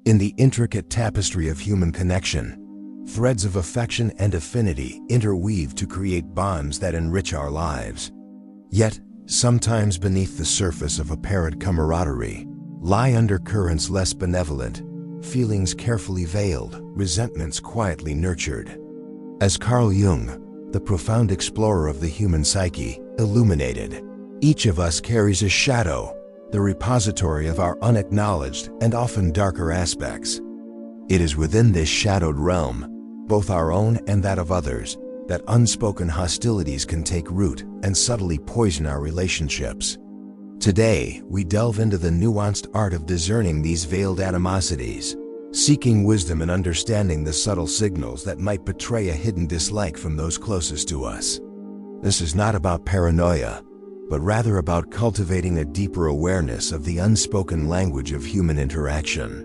In the intricate tapestry of human connection, threads of affection and affinity interweave to create bonds that enrich our lives. Yet, sometimes beneath the surface of apparent camaraderie, lie undercurrents less benevolent, feelings carefully veiled, resentments quietly nurtured. As Carl Jung, the profound explorer of the human psyche, illuminated, each of us carries a shadow, the repository of our unacknowledged and often darker aspects. It is within this shadowed realm, both our own and that of others, that unspoken hostilities can take root and subtly poison our relationships. Today, we delve into the nuanced art of discerning these veiled animosities, seeking wisdom and understanding the subtle signals that might betray a hidden dislike from those closest to us. This is not about paranoia, but rather about cultivating a deeper awareness of the unspoken language of human interaction.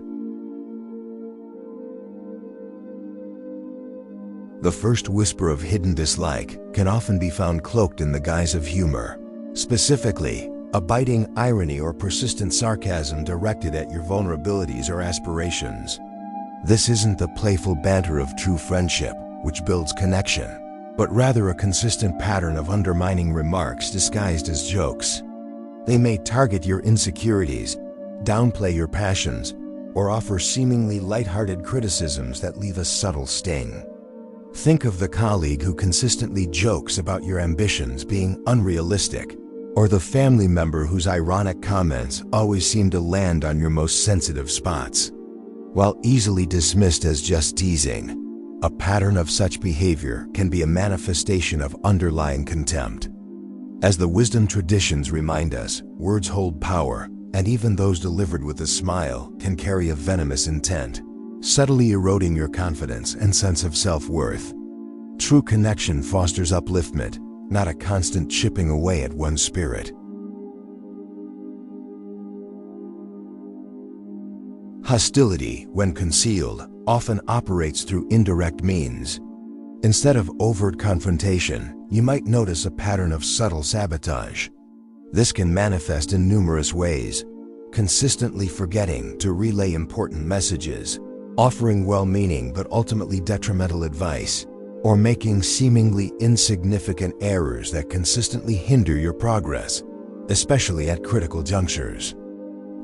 The first whisper of hidden dislike can often be found cloaked in the guise of humor. Specifically, a biting irony or persistent sarcasm directed at your vulnerabilities or aspirations. This isn't the playful banter of true friendship, which builds connection, but rather a consistent pattern of undermining remarks disguised as jokes. They may target your insecurities, downplay your passions, or offer seemingly lighthearted criticisms that leave a subtle sting. Think of the colleague who consistently jokes about your ambitions being unrealistic, or the family member whose ironic comments always seem to land on your most sensitive spots. While easily dismissed as just teasing, a pattern of such behavior can be a manifestation of underlying contempt. As the wisdom traditions remind us, words hold power, and even those delivered with a smile can carry a venomous intent, subtly eroding your confidence and sense of self-worth. True connection fosters upliftment, not a constant chipping away at one's spirit. Hostility, when concealed, often operates through indirect means. Instead of overt confrontation, you might notice a pattern of subtle sabotage. This can manifest in numerous ways, consistently forgetting to relay important messages, offering well-meaning but ultimately detrimental advice, or making seemingly insignificant errors that consistently hinder your progress, especially at critical junctures.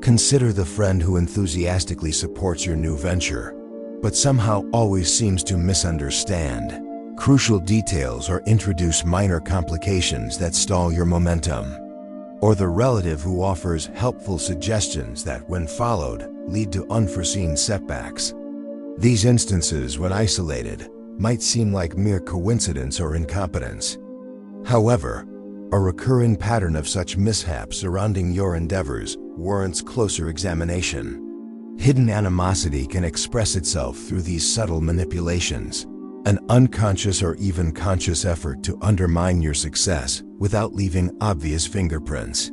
Consider the friend who enthusiastically supports your new venture, but somehow always seems to misunderstand crucial details or introduce minor complications that stall your momentum. Or the relative who offers helpful suggestions that, when followed, lead to unforeseen setbacks. These instances, when isolated, might seem like mere coincidence or incompetence. However, a recurring pattern of such mishaps surrounding your endeavors warrants closer examination. Hidden animosity can express itself through these subtle manipulations, an unconscious or even conscious effort to undermine your success without leaving obvious fingerprints.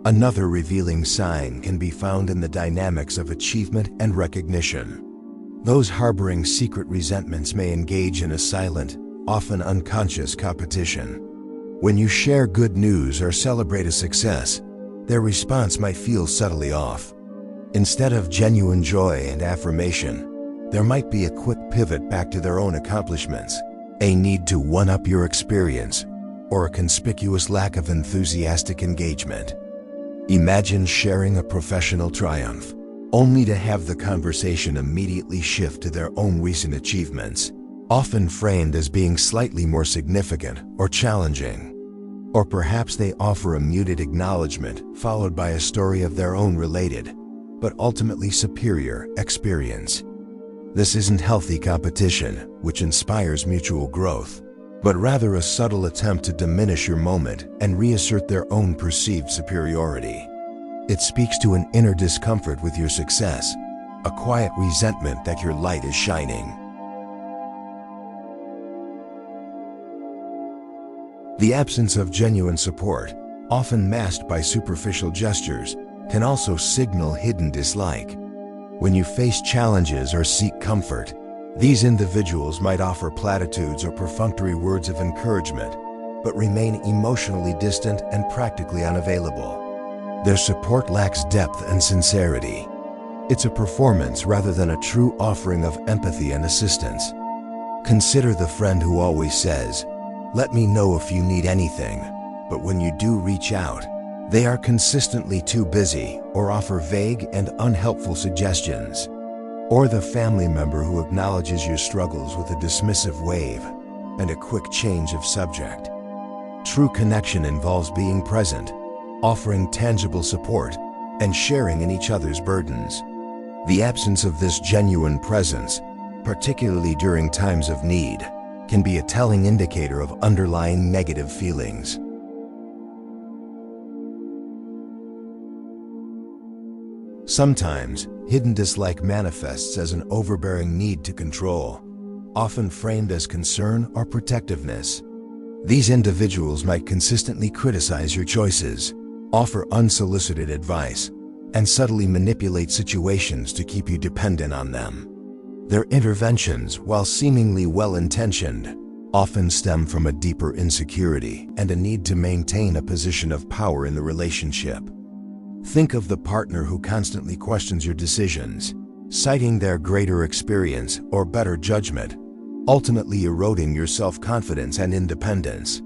Another revealing sign can be found in the dynamics of achievement and recognition. Those harboring secret resentments may engage in a silent, often unconscious competition. When you share good news or celebrate a success, their response might feel subtly off. Instead of genuine joy and affirmation, there might be a quick pivot back to their own accomplishments, a need to one-up your experience, or a conspicuous lack of enthusiastic engagement. Imagine sharing a professional triumph, only to have the conversation immediately shift to their own recent achievements, often framed as being slightly more significant or challenging. Or perhaps they offer a muted acknowledgement followed by a story of their own related, but ultimately superior, experience. This isn't healthy competition, which inspires mutual growth, but rather a subtle attempt to diminish your moment and reassert their own perceived superiority. It speaks to an inner discomfort with your success, a quiet resentment that your light is shining. The absence of genuine support, often masked by superficial gestures, can also signal hidden dislike. When you face challenges or seek comfort, these individuals might offer platitudes or perfunctory words of encouragement, but remain emotionally distant and practically unavailable. Their support lacks depth and sincerity. It's a performance rather than a true offering of empathy and assistance. Consider the friend who always says, "Let me know if you need anything," but when you do reach out, they are consistently too busy or offer vague and unhelpful suggestions. Or the family member who acknowledges your struggles with a dismissive wave and a quick change of subject. True connection involves being present, offering tangible support, and sharing in each other's burdens. The absence of this genuine presence, particularly during times of need, can be a telling indicator of underlying negative feelings. Sometimes, hidden dislike manifests as an overbearing need to control, often framed as concern or protectiveness. These individuals might consistently criticize your choices, offer unsolicited advice, and subtly manipulate situations to keep you dependent on them. Their interventions, while seemingly well-intentioned, often stem from a deeper insecurity and a need to maintain a position of power in the relationship. Think of the partner who constantly questions your decisions, citing their greater experience or better judgment, ultimately eroding your self-confidence and independence.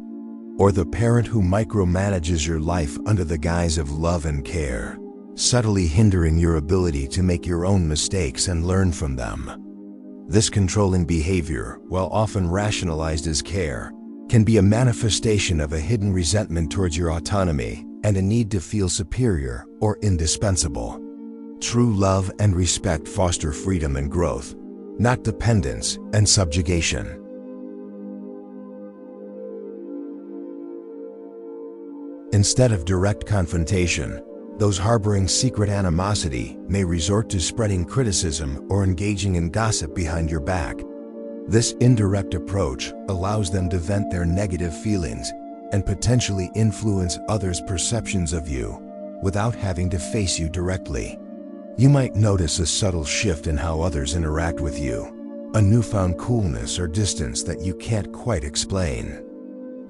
Or the parent who micromanages your life under the guise of love and care, subtly hindering your ability to make your own mistakes and learn from them. This controlling behavior, while often rationalized as care, can be a manifestation of a hidden resentment towards your autonomy and a need to feel superior or indispensable. True love and respect foster freedom and growth, not dependence and subjugation. Instead of direct confrontation, those harboring secret animosity may resort to spreading criticism or engaging in gossip behind your back. This indirect approach allows them to vent their negative feelings and potentially influence others' perceptions of you without having to face you directly. You might notice a subtle shift in how others interact with you, a newfound coolness or distance that you can't quite explain.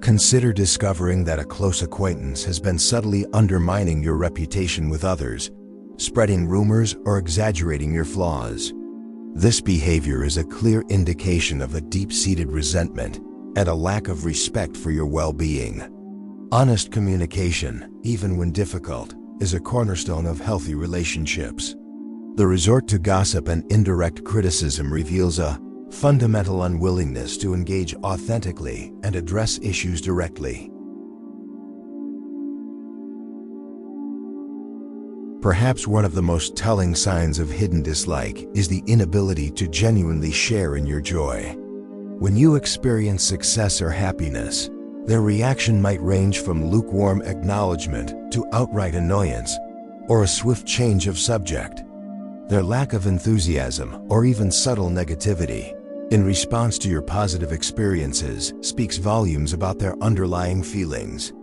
Consider discovering that a close acquaintance has been subtly undermining your reputation with others, spreading rumors or exaggerating your flaws. This behavior is a clear indication of a deep-seated resentment and a lack of respect for your well-being. Honest communication, even when difficult, is a cornerstone of healthy relationships. The resort to gossip and indirect criticism reveals a fundamental unwillingness to engage authentically and address issues directly. Perhaps one of the most telling signs of hidden dislike is the inability to genuinely share in your joy. When you experience success or happiness, their reaction might range from lukewarm acknowledgement to outright annoyance, or a swift change of subject. Their lack of enthusiasm or even subtle negativity in response to your positive experiences speaks volumes about their underlying feelings.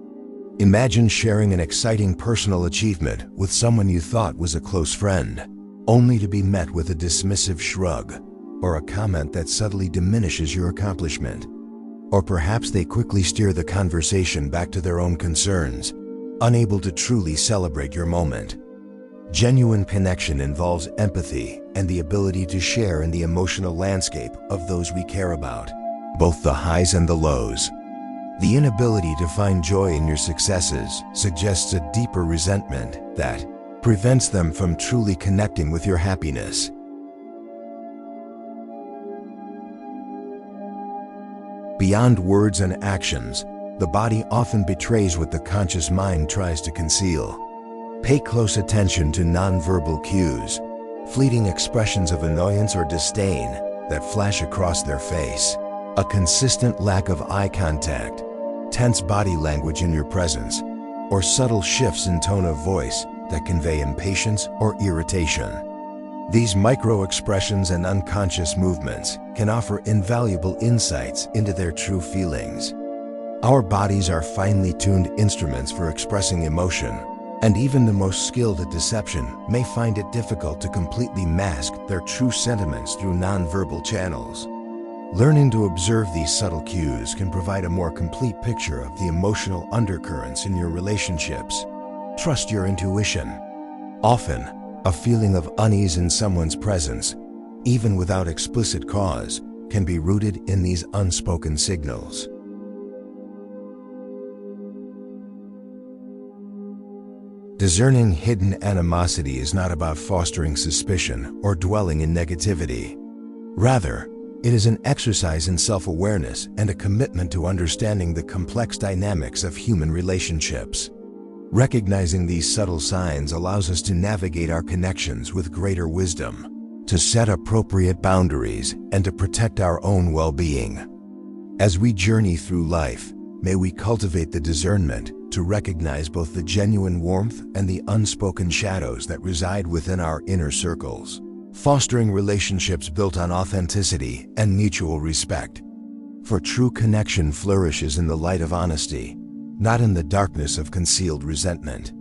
Imagine sharing an exciting personal achievement with someone you thought was a close friend, only to be met with a dismissive shrug or a comment that subtly diminishes your accomplishment. Or perhaps they quickly steer the conversation back to their own concerns, unable to truly celebrate your moment. Genuine connection involves empathy and the ability to share in the emotional landscape of those we care about, both the highs and the lows. The inability to find joy in your successes suggests a deeper resentment that prevents them from truly connecting with your happiness. Beyond words and actions, the body often betrays what the conscious mind tries to conceal. Pay close attention to nonverbal cues, fleeting expressions of annoyance or disdain that flash across their face, a consistent lack of eye contact, tense body language in your presence, or subtle shifts in tone of voice that convey impatience or irritation. These micro-expressions and unconscious movements can offer invaluable insights into their true feelings. Our bodies are finely tuned instruments for expressing emotion, and even the most skilled at deception may find it difficult to completely mask their true sentiments through nonverbal channels. Learning to observe these subtle cues can provide a more complete picture of the emotional undercurrents in your relationships. Trust your intuition. Often, a feeling of unease in someone's presence, even without explicit cause, can be rooted in these unspoken signals. Discerning hidden animosity is not about fostering suspicion or dwelling in negativity. Rather, it is an exercise in self-awareness and a commitment to understanding the complex dynamics of human relationships. Recognizing these subtle signs allows us to navigate our connections with greater wisdom, to set appropriate boundaries, and to protect our own well-being. As we journey through life, may we cultivate the discernment to recognize both the genuine warmth and the unspoken shadows that reside within our inner circles, fostering relationships built on authenticity and mutual respect. For true connection flourishes in the light of honesty, not in the darkness of concealed resentment.